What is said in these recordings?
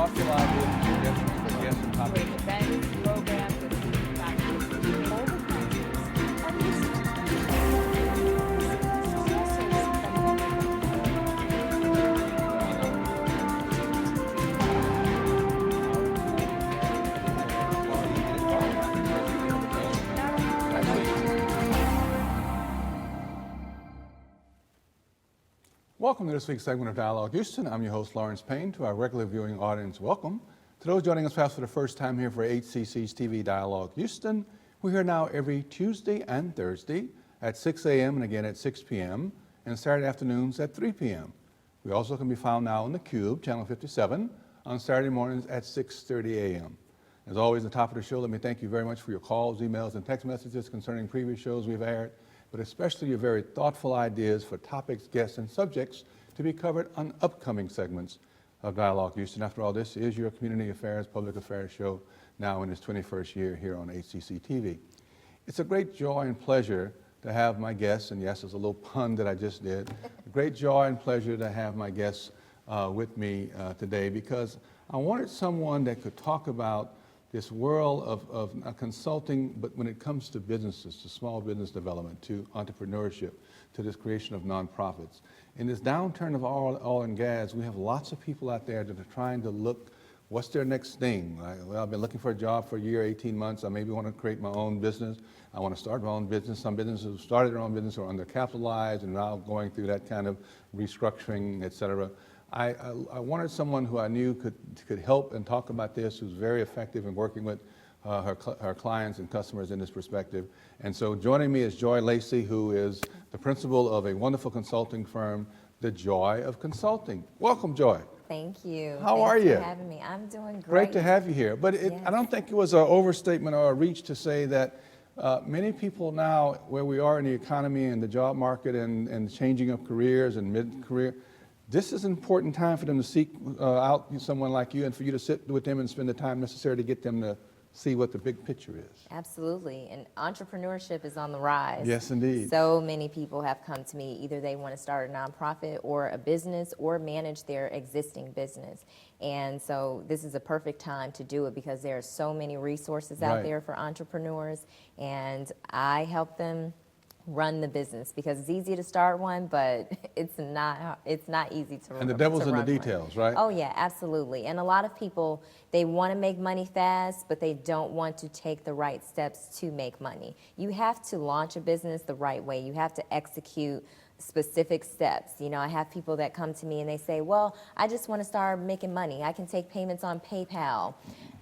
thoughtful ideas and suggestions for guests and topics. Great events, programs, and factors. All the factors are listed. Welcome to this week's segment of Dialogue Houston. I'm your host, Laurence Payne. To our regular viewing audience, welcome. To those joining us perhaps for the first time here for HCC's TV Dialogue Houston, we're here now every Tuesday and Thursday at 6 a.m. and again at 6 p.m. and Saturday afternoons at 3 p.m. We also can be found now on the Cube, Channel 57, on Saturday mornings at 6:30 a.m. As always, at the top of the show, let me thank you very much for your calls, emails, and text messages concerning previous shows we've aired, but especially your very thoughtful ideas for topics, guests, and subjects to be covered on upcoming segments of Dialogue Houston. After all, this is your community affairs, public affairs show now in its 21st year here on HCC TV. It's a great joy and pleasure to have my guests, and yes, it's a little pun that I just did, a great joy and pleasure to have my guests with me today, because I wanted someone that could talk about this world of consulting, but when it comes to businesses, to small business development, to entrepreneurship, to this creation of nonprofits. In this downturn of oil and gas, we have lots of people out there that are trying to look, what's their next thing? Like, well, I've been looking for a job for a year, 18 months. I maybe want to create my own business. I want to start my own business. Some businesses who started their own business are undercapitalized and now going through that kind of restructuring, et cetera. I wanted someone who I knew could help and talk about this, who's very effective in working with her clients and customers in this perspective. And so joining me is Joy Lacy, who is the principal of a wonderful consulting firm, The Joy of Consulting. Welcome, Joy. Thank you. How are you? Thanks for having me. I'm doing great. Great to have you here. But Yes. I don't think it was an overstatement or a reach to say that many people now, where we are in the economy and the job market and changing of careers and mid-career, this is an important time for them to seek out someone like you and for you to sit with them and spend the time necessary to get them to see what the big picture is. Absolutely. And entrepreneurship is on the rise. Yes, indeed. So many people have come to me. Either they want to start a nonprofit or a business or manage their existing business. And so this is a perfect time to do it because there are so many resources out Right. there for entrepreneurs. And I help them run the business because it's easy to start one, but it's not easy to run. And the devil's in the one. details, right? Oh yeah, absolutely. And a lot of people, they want to make money fast, but they don't want to take the right steps to make money. You have to launch a business the right way. You have to execute specific steps. You know, I have people that come to me and they say, well, I just want to start making money. I can take payments on PayPal.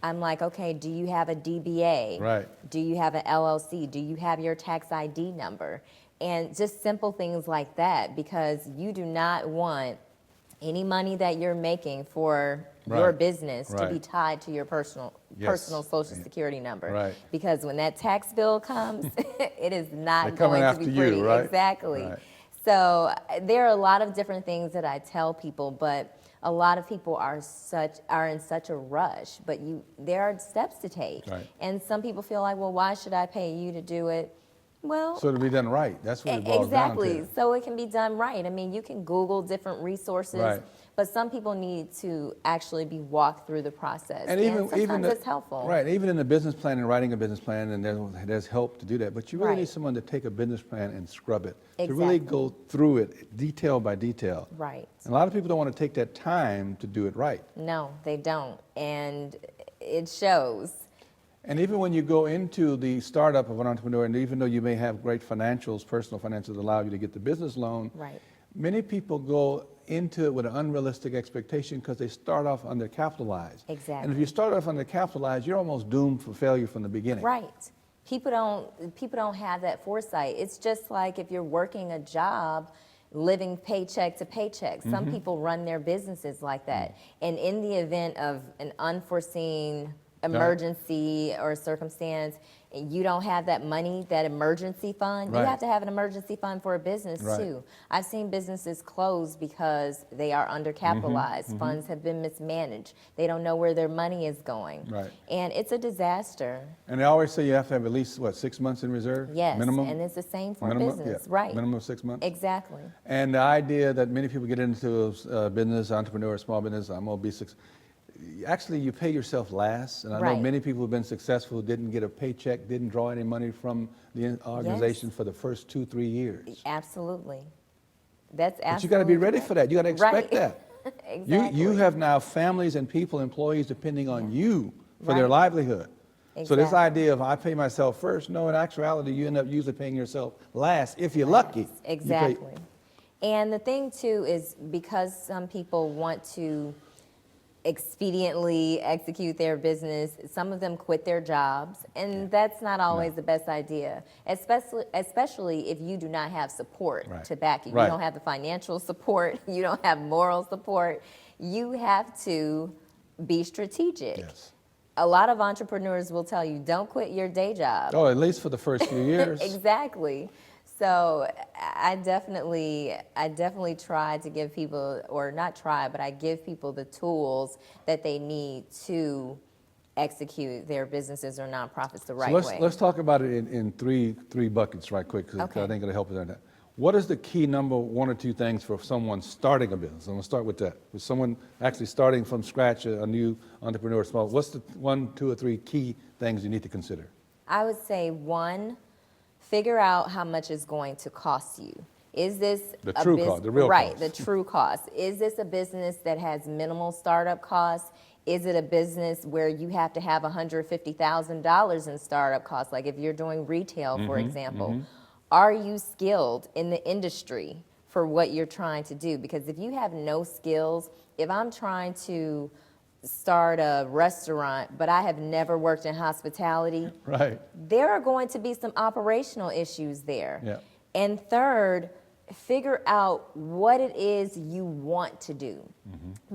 I'm like, okay, do you have a DBA? Right. Do you have an LLC? Do you have your tax ID number? And just simple things like that, because you do not want any money that you're making for your Right. business to Right. be tied to your personal Social Security number. Right. Because when that tax bill comes, it is not They're coming going to after be you, pretty. right? Exactly. Right. So there are a lot of different things that I tell people, but a lot of people are in such a rush. But there are steps to take, Right. and some people feel like, well, why should I pay you to do it? Well, So to be done right, that's what it boils exactly. down to. So it can be done right. I mean, you can Google different resources, Right. but some people need to actually be walked through the process. And sometimes it's helpful. Right, even in the business plan and writing a business plan, and there's help to do that. But you really Right. need someone to take a business plan and scrub it, to really Exactly. go through it detail by detail. Right. And a lot of people don't want to take that time to do it right. No, they don't. And it shows. And even when you go into the startup of an entrepreneur, and even though you may have great financials, personal financials that allow you to get the business loan, Right. many people go into it with an unrealistic expectation because they start off undercapitalized. Exactly. And if you start off undercapitalized, you're almost doomed for failure from the beginning. Right. People don't have that foresight. It's just like if you're working a job, living paycheck to paycheck. Some people run their businesses like that. And in the event of an unforeseen emergency or circumstance, and you don't have that money, that emergency fund, Right. you have to have an emergency fund for a business Right. too. I've seen businesses close because they are undercapitalized. Funds have been mismanaged. They don't know where their money is going. Right. And it's a disaster. And they always say you have to have at least, 6 months in reserve? Yes, Minimum? and it's the same for Minimum? business, Yeah. right? Minimum of 6 months? Exactly. And the idea that many people get into business, entrepreneur, small business, I'm going to be actually you pay yourself last. And I know Right. many people who've been successful didn't get a paycheck, didn't draw any money from the organization for the first 2-3 years. Absolutely. That's absolutely. But you got to be ready correct. for that. You got to expect Right. that. Exactly. You have now families and people, employees depending on you for their Right. livelihood. So this Exactly. idea of I pay myself first, no, in actuality, you end up usually paying yourself last if you're lucky. You pay- Exactly. And the thing too is because some people want to expediently execute their business, some of them quit their jobs, and that's not always the best idea, especially if you do not have support Right. to back you. Right. You don't have the financial support, you don't have moral support. You have to be strategic. Yes. A lot of entrepreneurs will tell you, don't quit your day job. Oh, at least for the first few years. Exactly. So I definitely try to give people, or not try, but I give people the tools that they need to execute their businesses or nonprofits the right way. Let's talk about it in three buckets right quick, because Okay. I think it'll help us on that. What is the key number one or two things for someone starting a business? I'm gonna start with that. With someone actually starting from scratch, a new entrepreneur, small, what's the 1, 2, or 3 key things you need to consider? I would say, one, figure out how much it's going to cost you. Is this The true cost, the real right, cost. the true cost. Is this a business that has minimal startup costs? Is it a business where you have to have $150,000 in startup costs? Like if you're doing retail, for example. Are you skilled in the industry for what you're trying to do? Because if you have no skills, if I'm trying to start a restaurant, but I have never worked in hospitality, Right. there are going to be some operational issues there. Yeah. And third, figure out what it is you want to do.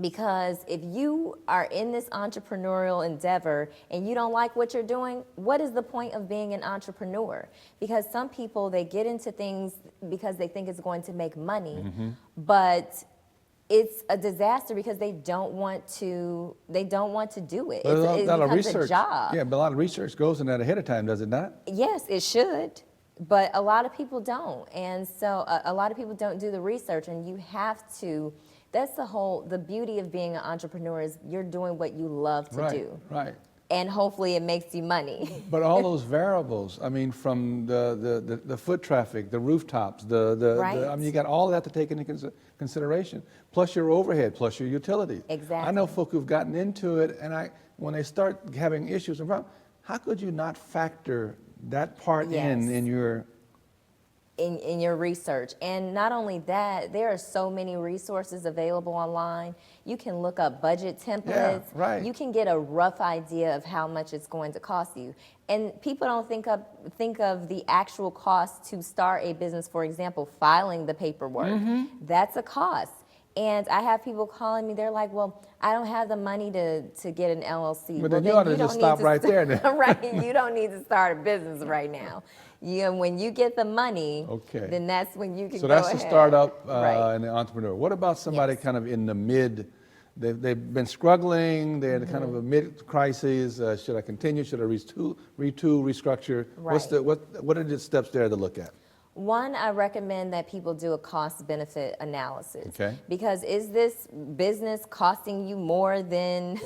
Because if you are in this entrepreneurial endeavor and you don't like what you're doing, what is the point of being an entrepreneur? Because some people, they get into things because they think it's going to make money, but it's a disaster because they don't want to do it. But It a lot of becomes a research. job. Yeah, but a lot of research goes in that ahead of time, does it not? Yes, it should, but a lot of people don't. And so a lot of people don't do the research, and you have to. That's the beauty of being an entrepreneur is you're doing what you love to do. Right. And hopefully it makes you money. But all those variables, I mean, from the foot traffic, the rooftops, Right. I mean, you got all that to take into consideration, plus your overhead, plus your utilities. Exactly. I know folk who've gotten into it, and when they start having issues and problems, how could you not factor that part Yes. in your... In your research. And not only that, there are so many resources available online. You can look up budget templates. right. You can get a rough idea of how much it's going to cost you. And people don't think of the actual cost to start a business. For example, filing the paperwork. That's a cost. And I have people calling me, they're like, well, I don't have the money to get an LLC. But well, then you ought to don't just need stop to right there then. Right, you don't need to start a business right now. When you get the money, Okay. then that's when you can So go that's ahead. the startup Right. and the entrepreneur. What about somebody Yes. kind of in the mid, they've been struggling, they're in kind of a mid-crisis, should I continue, should I retool, restructure? Right. What are the steps there to look at? One, I recommend that people do a cost-benefit analysis. Okay. Because is this business costing you more than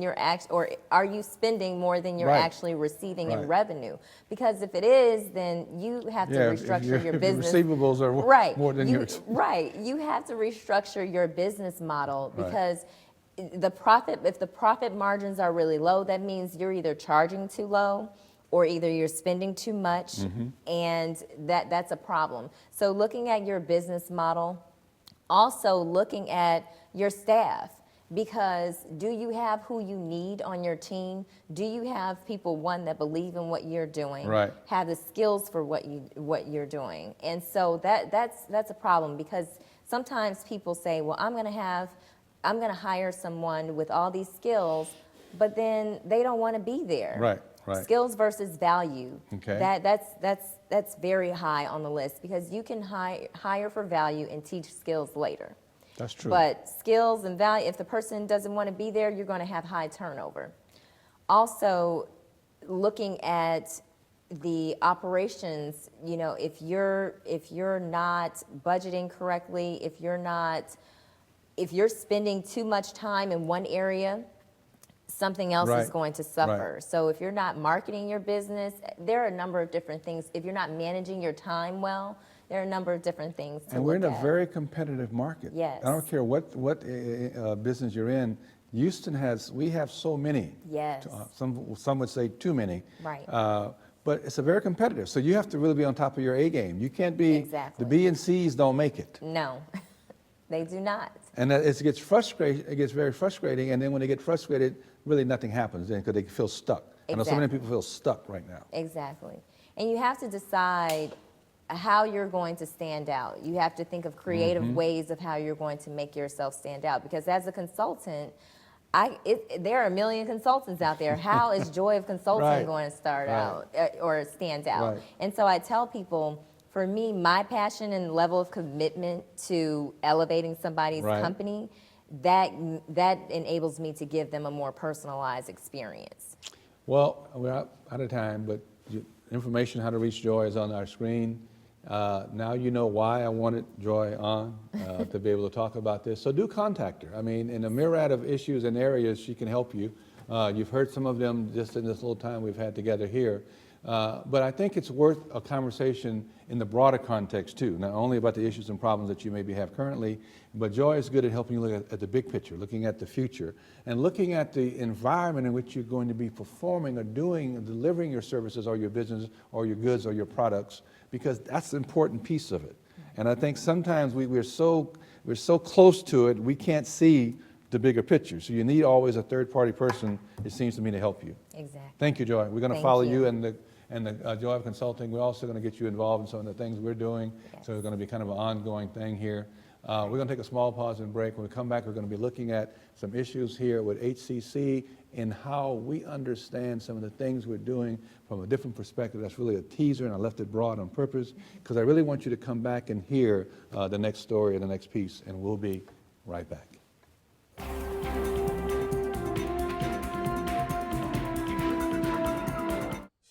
your or are you spending more than you're Right. actually receiving in Right. revenue? Because if it is, then you have to restructure your if business. Your receivables are Right. more than yours. Right. You have to restructure your business model Right. because if the profit margins are really low, that means you're either charging too low or either you're spending too much, and that's a problem. So looking at your business model, also looking at your staff, because do you have who you need on your team? Do you have people, one, that believe in what you're doing, Right. have the skills for what you're doing? And so that's a problem, because sometimes people say, well, I'm going to hire someone with all these skills, but then they don't want to be there. Right, right. Skills versus value. Okay. That's very high on the list, because you can hire for value and teach skills later. That's true. But skills and value, if the person doesn't want to be there, you're going to have high turnover. Also, looking at the operations, if you're not budgeting correctly, if you're spending too much time in one area something else Right, is going to right. suffer. So if you're not marketing your business, there are a number of different things. If you're not managing your time well, there are a number of different things to And we're in look a at. very competitive market. Yes. I don't care what business you're in. Houston we have so many. Yes. Some would say too many. Right. But it's a very competitive. So you have to really be on top of your A game. You can't be, Exactly. the B and C's don't make it. No, they do not. And it gets frustrating. It gets very frustrating. And then when they get frustrated, really nothing happens then because they feel stuck. I know so many Exactly. people feel stuck right now. Exactly. And you have to decide how you're going to stand out. You have to think of creative ways of how you're going to make yourself stand out. Because as a consultant, there are a million consultants out there. How is Joy of Consulting Right. going to start Right. out or stand out? Right. And so I tell people, for me, my passion and level of commitment to elevating somebody's Right. company, that enables me to give them a more personalized experience. Well, we're out of time, but information how to reach Joy is on our screen. Now you know why I wanted Joy on, to be able to talk about this. So do contact her. I mean, in a myriad of issues and areas, she can help you. You've heard some of them just in this little time we've had together here. But I think it's worth a conversation in the broader context too, not only about the issues and problems that you maybe have currently, but Joy is good at helping you look at the big picture, looking at the future, and looking at the environment in which you're going to be performing or doing and delivering your services or your business or your goods or your products, because that's the important piece of it. And I think sometimes we're so close to it, we can't see the bigger picture. So you need always a third-party person, it seems to me, to help you. Exactly. Thank you, Joy. We're going to Thank follow you. you and the Joy of Consulting. We're also going to get you involved in some of the things we're doing. Yes. So it's going to be kind of an ongoing thing here. We're going to take a small pause and break. When we come back, we're going to be looking at some issues here with HCC and how we understand some of the things we're doing from a different perspective. That's really a teaser, and I left it broad on purpose because I really want you to come back and hear the next story and the next piece, and we'll be right back.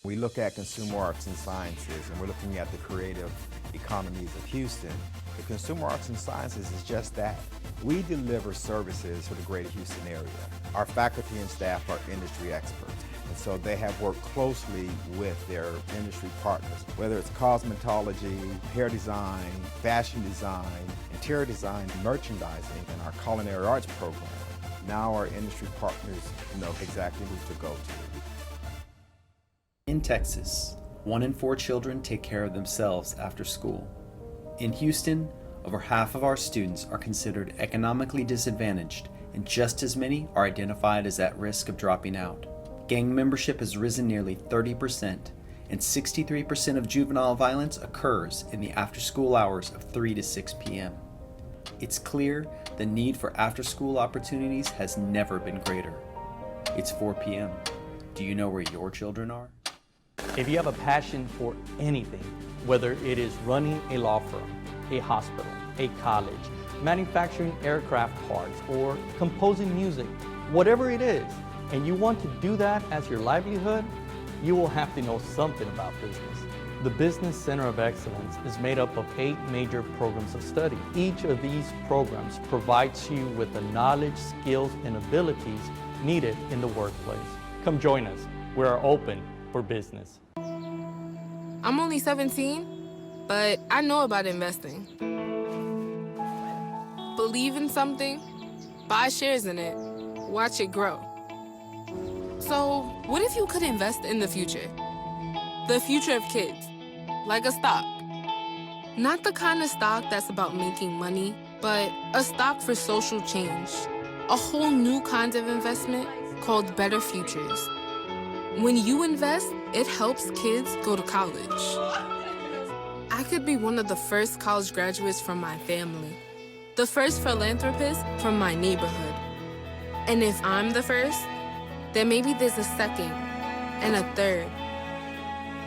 We look at consumer arts and sciences, and we're looking at the creative economies of Houston. The consumer arts and sciences is just that. We deliver services for the greater Houston area. Our faculty and staff are industry experts, and so they have worked closely with their industry partners, whether it's cosmetology, hair design, fashion design, interior design, merchandising, and our culinary arts program. Now our industry partners know exactly who to go to. In Texas, 1 in 4 children take care of themselves after school. In Houston, over half of our students are considered economically disadvantaged, and just as many are identified as at risk of dropping out. Gang membership has risen nearly 30%, and 63% of juvenile violence occurs in the after-school hours of 3 to 6 p.m. It's clear the need for after-school opportunities has never been greater. It's 4 p.m. Do you know where your children are? If you have a passion for anything, whether it is running a law firm, a hospital, a college, manufacturing aircraft parts, or composing music, whatever it is, and you want to do that as your livelihood, you will have to know something about business. The Business Center of Excellence is made up of 8 major programs of study. Each of these programs provides you with the knowledge, skills, and abilities needed in the workplace. Come join us. We are open for business. I'm only 17, but I know about investing. Believe in something, buy shares in it, watch it grow. So, what if you could invest in the future? The future of kids, like a stock. Not the kind of stock that's about making money, but a stock for social change. A whole new kind of investment called Better Futures. When you invest, it helps kids go to college. I could be one of the first college graduates from my family, the first philanthropist from my neighborhood. And if I'm the first, then maybe there's a second and a third.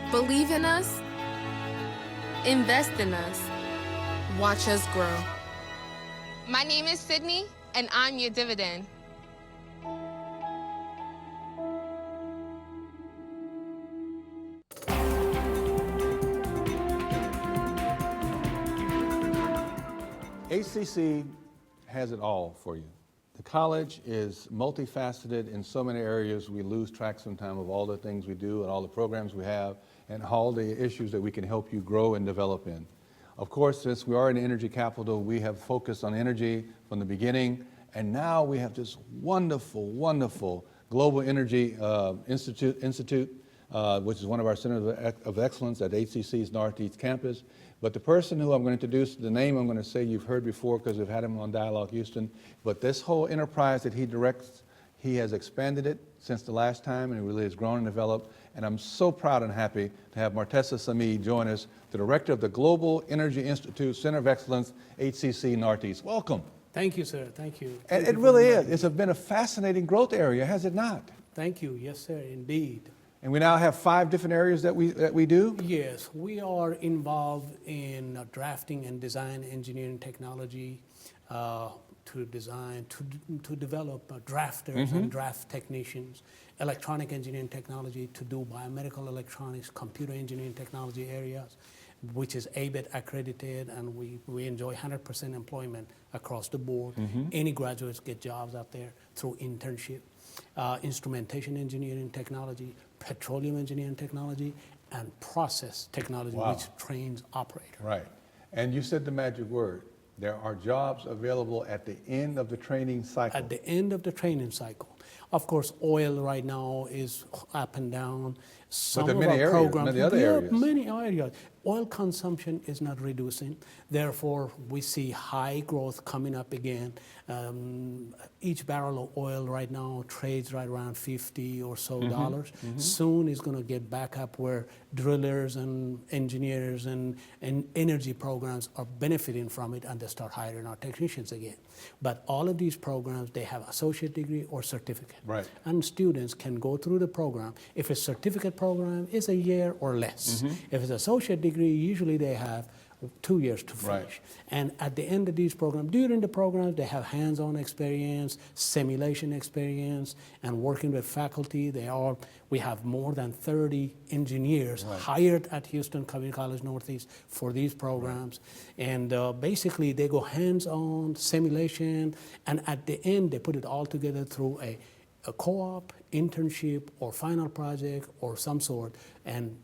Believe in us, invest in us, watch us grow. My name is Sydney, and I'm your dividend. HCC has it all for you. The college is multifaceted in so many areas. We lose track sometimes of all the things we do and all the programs we have and all the issues that we can help you grow and develop in. Of course, since we are an energy capital, we have focused on energy from the beginning, and now we have this wonderful, wonderful Global Energy Institute, which is one of our centers of excellence at HCC's Northeast Campus. But the person who I'm going to introduce, the name I'm going to say you've heard before because we've had him on Dialogue Houston, but this whole enterprise that he directs, he has expanded it since the last time, and it really has grown and developed. And I'm so proud and happy to have Martessa Samee join us, the director of the Global Energy Institute Center of Excellence, HCC Northeast. Welcome. Thank you, sir. Thank you. And Thank it you for really inviting is. me. It's been a fascinating growth area, has it not? Thank you. Yes, sir. Indeed. And we now have 5 different areas that we do? Yes, we are involved in drafting and design engineering technology to design, to develop drafters and draft technicians, electronic engineering technology to do biomedical electronics, computer engineering technology areas, which is ABET accredited, and we enjoy 100% employment across the board. Any graduates get jobs out there through internship. Instrumentation engineering technology, petroleum engineering technology, and process technology, Wow. which trains operators. Right. And you said the magic word. There are jobs available at the end of the training cycle. At the end of the training cycle. Of course, oil right now is up and down. Some there are of many our areas, programs, many other areas. many areas. Oil consumption is not reducing. Therefore, we see high growth coming up again. Each barrel of oil right now trades right around $50 or so dollars. Soon it's going to get back up where drillers and engineers and energy programs are benefiting from it, and they start hiring our technicians again. But all of these programs, they have associate degree or certificate. Right. And students can go through the program. If it's a certificate program, it's a year or less. If it's associate degree, usually they have 2 years to finish. Right. And at the end of these programs, during the programs, they have hands-on experience, simulation experience, and working with faculty. We have more than 30 engineers hired at Houston Community College Northeast for these programs. And basically, they go hands-on, simulation, and at the end, they put it all together through a co-op, internship, or final project, or some sort. And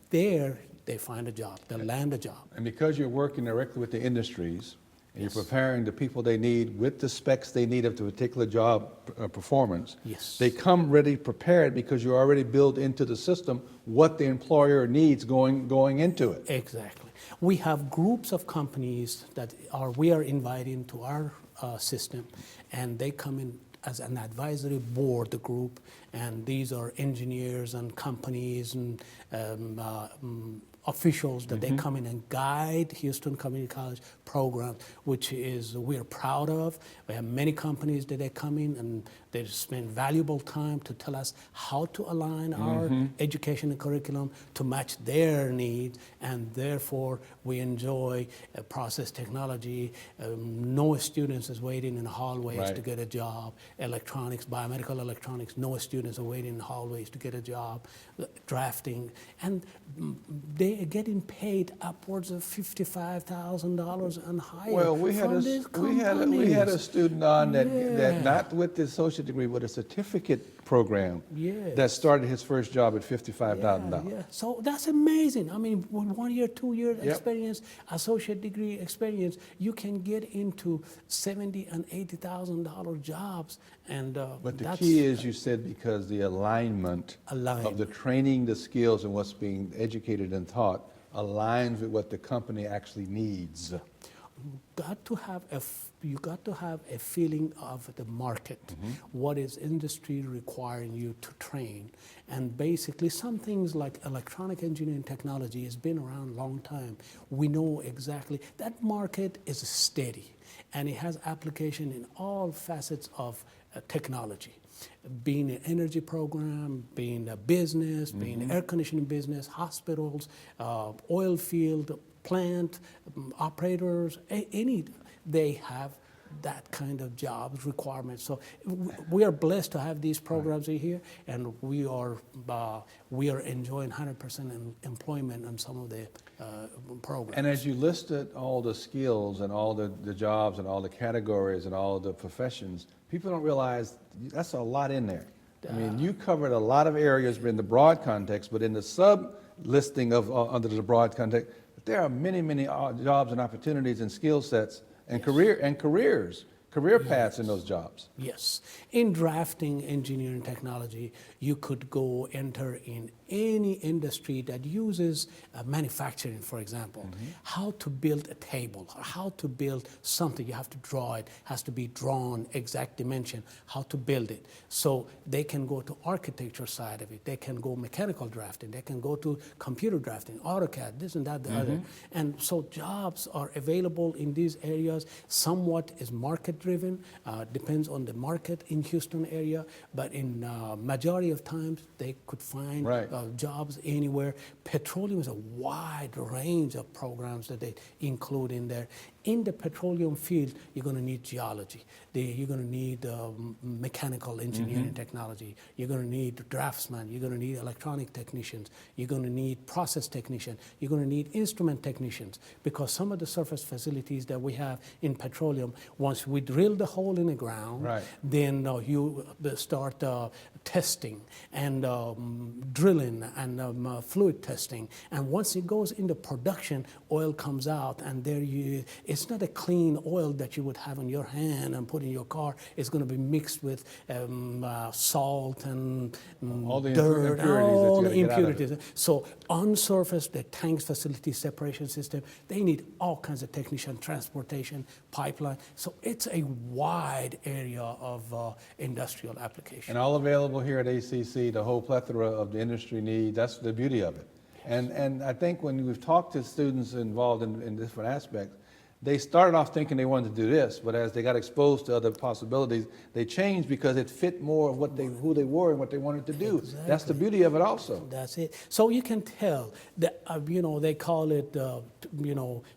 there, they find a job, they land a job. And because you're working directly with the industries, and Yes. you're preparing the people they need with the specs they need of the particular job performance, Yes. they come ready prepared because you already built into the system what the employer needs going into it. Exactly. We have groups of companies that we are inviting to our system, and they come in as an advisory board, the group, and these are engineers and companies and officials that they come in and guide Houston Community College programs, which is we're proud of. We have many companies that they come in and they spend valuable time to tell us how to align our education and curriculum to match their needs, and therefore we enjoy process technology. No students is waiting in the hallways Right. to get a job. Electronics, biomedical electronics, no students are waiting in the hallways to get a job. Drafting, and they are getting paid upwards of $55,000 and higher. Well, we had from these we had a companies. student on that Yeah. not with the associate degree, but a certificate program Yes. that started his first job at $55,000. Yeah. So that's amazing. I mean, with 1 year, 2 year Yep. experience, associate degree experience, you can get into $70,000 and $80,000 jobs, and But the that's key is, you said, because the alignment of the Alignment. training, the skills, and what's being educated and taught aligns with what the company actually needs. you got to have a feeling of the market. What is industry requiring you to train? And basically, some things like electronic engineering technology has been around a long time. We know exactly that market is steady, and it has application in all facets of technology. Being an energy program, being a business, being air conditioning business, hospitals, oil field, plant, operators, they have that kind of jobs requirements. So we are blessed to have these programs in here, and we are enjoying 100% employment on some of the programs. And as you listed all the skills and all the jobs and all the categories and all the professions, people don't realize that's a lot in there. I mean, you covered a lot of areas in the broad context, but in the sub-listing of under the broad context, there are many, many jobs and opportunities and skill sets and career paths in those jobs. Yes. In drafting, engineering, technology, you could go enter in any industry that uses manufacturing, for example. How to build a table, or how to build something, you have to draw it, has to be drawn, exact dimension, how to build it. So they can go to architecture side of it, they can go mechanical drafting, they can go to computer drafting, AutoCAD, this and that, the other. And so jobs are available in these areas. Somewhat is market driven, depends on the market in Houston area, but in majority of times they could find jobs anywhere. Petroleum is a wide range of programs that they include in there. In the petroleum field, you're going to need geology. You're going to need mechanical engineering technology. You're going to need draftsmen. You're going to need electronic technicians. You're going to need process technicians. You're going to need instrument technicians, because some of the surface facilities that we have in petroleum, once we drill the hole in the ground, then you start testing and drilling and fluid testing. And once it goes into production, oil comes out, and it's not a clean oil that you would have in your hand and put in your car. It's going to be mixed with salt and all the dirt, all the impurities. It. So on surface, the tanks facility separation system, they need all kinds of technician, transportation, pipeline. So it's a wide area of industrial application. And all available here at ACC, the whole plethora of the industry needs. That's the beauty of it. And I think when we've talked to students involved in different aspects, they started off thinking they wanted to do this, but as they got exposed to other possibilities, they changed because it fit more of who they were and what they wanted to do. Exactly. That's the beauty of it also. That's it. So you can tell that, they call it,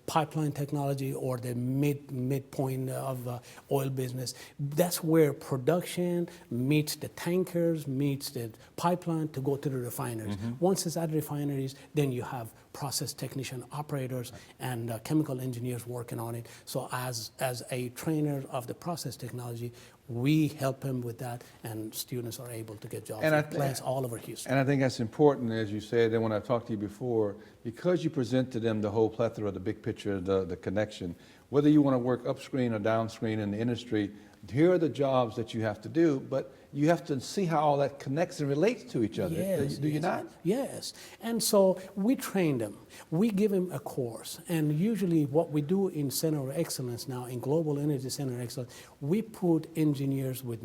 pipeline technology, or the midpoint of oil business. That's where production meets the tankers, meets the pipeline to go to the refineries. Once it's at refineries, then you have process technician, operators, and chemical engineers working on it. So as a trainer of the process technology, we help them with that, and students are able to get jobs in plants all over Houston. And I think that's important, as you said, and when I talked to you before, because you present to them the whole plethora, the big picture, the connection, whether you want to work upstream or downstream in the industry, here are the jobs that you have to do, but you have to see how all that connects and relates to each other. Yes, do you not? Yes. And so we train them. We give them a course. And usually what we do in Center of Excellence now, in Global Energy Center of Excellence, we put engineers with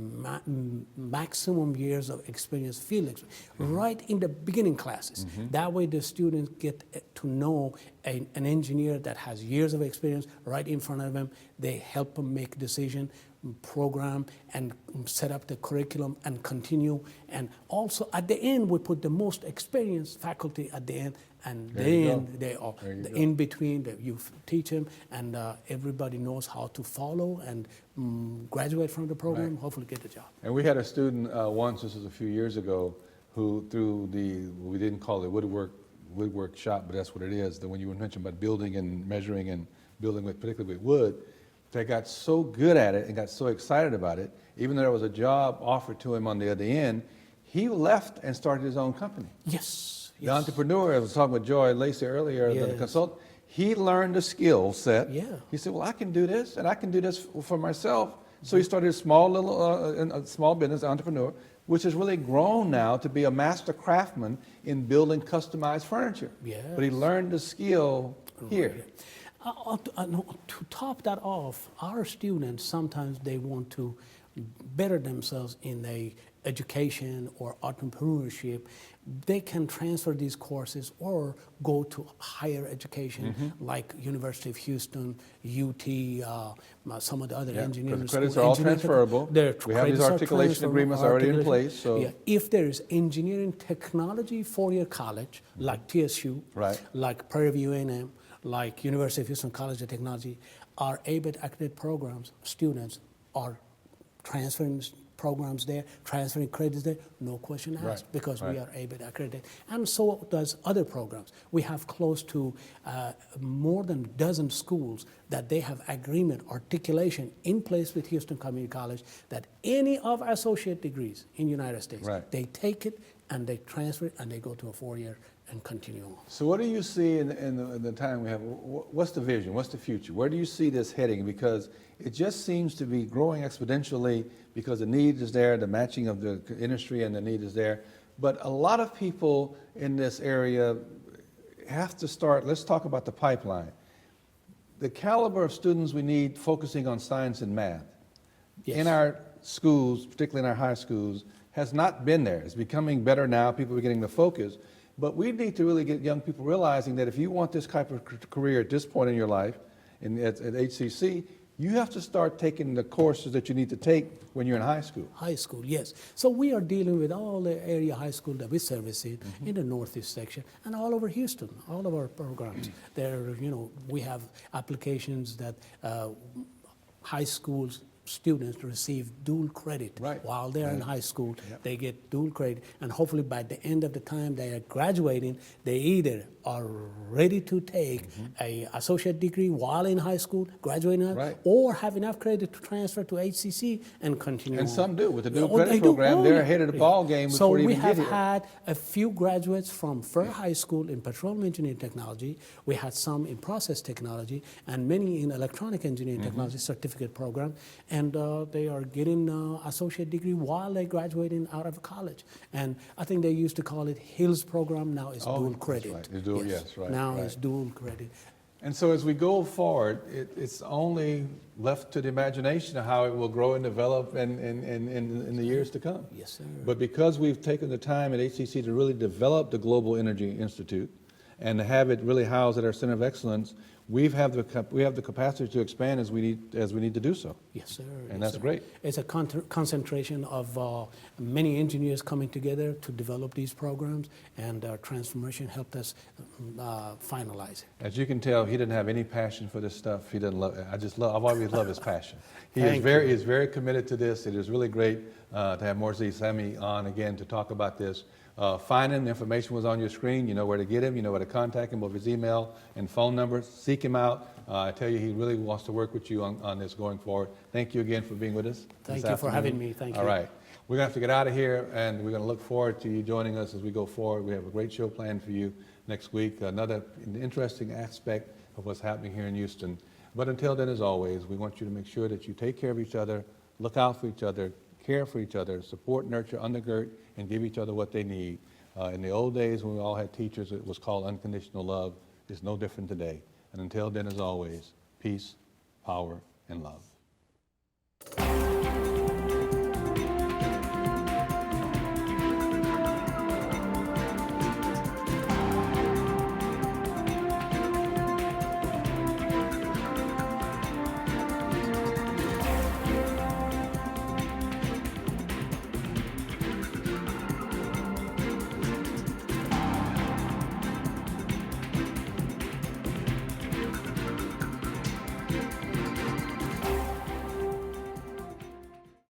maximum years of experience, field experience, right in the beginning classes. That way the students get to know an engineer that has years of experience right in front of them. They help them make decisions, program, and set up the curriculum and continue. And also at the end, we put the most experienced faculty at the end, and then they are in between. You teach them, and everybody knows how to follow and graduate from the program, hopefully get a job. And we had a student once, this was a few years ago, who through we didn't call it woodwork shop, but that's what it is. When you mentioned about building and measuring and building particularly with wood, they got so good at it and got so excited about it, even though there was a job offered to him on the other end, he left and started his own company. Yes. The entrepreneur, I was talking with Lacy earlier, the consultant, he learned a skill set. He said, well, I can do this, and I can do this for myself. So he started a small business, entrepreneur, which has really grown now to be a master craftsman in building customized furniture. But he learned the skill here. To top that off, our students, sometimes they want to better themselves in a education or entrepreneurship. They can transfer these courses or go to higher education like University of Houston, UT, some of the other engineering schools. Credits are all transferable. We have these articulation agreements already in place. So if there is engineering technology four-year college, like TSU, like Prairie View A&M, like University of Houston College of Technology, our ABET accredited programs, students are transferring programs there, transferring credits there, no question asked, Right, because we right. are ABET accredited. And so does other programs. We have close to more than a dozen schools that they have agreement, articulation in place with Houston Community College that any of our associate degrees in the United States, Right. they take it and they transfer it and they go to a 4-year and continue on. So what do you see in the time we have? What's the vision? What's the future? Where do you see this heading? Because it just seems to be growing exponentially because the need is there, the matching of the industry and the need is there. But a lot of people in this area have to start, let's talk about the pipeline. The caliber of students we need focusing on science and math in our schools, particularly in our high schools, has not been there. It's becoming better now. People are getting the focus. But we need to really get young people realizing that if you want this type of career at this point in your life, at HCC, you have to start taking the courses that you need to take when you're in high school. High school, yes. So we are dealing with all the area high school that we service in the Northeast section and all over Houston, all of our programs. There, we have applications that high schools students receive dual credit Right. while they're in high school. They get dual credit, and hopefully by the end of the time they are graduating, they either are ready to take a associate degree while in high school, graduating, Right. or have enough credit to transfer to HCC and continue And on. some do. With the dual Oh, credit they do. program, Oh, they're yeah. ahead of the ball game So before they we even have get here. had a few graduates from Fair High School in petroleum engineering technology. We had some in process technology and many in electronic engineering technology certificate program. And they are getting associate degree while they're graduating out of college. And I think they used to call it Hills program. Now it's dual that's credit. right. It's dual, yes, right, Now right. it's dual credit. And so as we go forward, it's only left to the imagination of how it will grow and develop in the years to come. Yes, sir. But because we've taken the time at HCC to really develop the Global Energy Institute and to have it really housed at our Center of Excellence, we have the capacity to expand as we need to do so. Yes, sir. And Yes, that's sir. great. It's a concentration of many engineers coming together to develop these programs, and transformation helped us finalize it. As you can tell, he didn't have any passion for this stuff. He doesn't love it. I've always loved his passion. He Thank is very committed to this. It is really great to have Morsi Sami on again to talk about this. Find him. The information was on your screen. You know where to get him. You know where to contact him, both his email and phone number. Seek him out. I tell you, he really wants to work with you on this going forward. Thank you again for being with us. Thank this you for afternoon. having me. Thank you. All right. We're going to have to get out of here, and we're going to look forward to you joining us as we go forward. We have a great show planned for you next week, another interesting aspect of what's happening here in Houston. But until then, as always, we want you to make sure that you take care of each other, look out for each other, care for each other, support, nurture, undergird, and give each other what they need. In the old days when we all had teachers, it was called unconditional love. It's no different today. And until then, as always, peace, power, and love.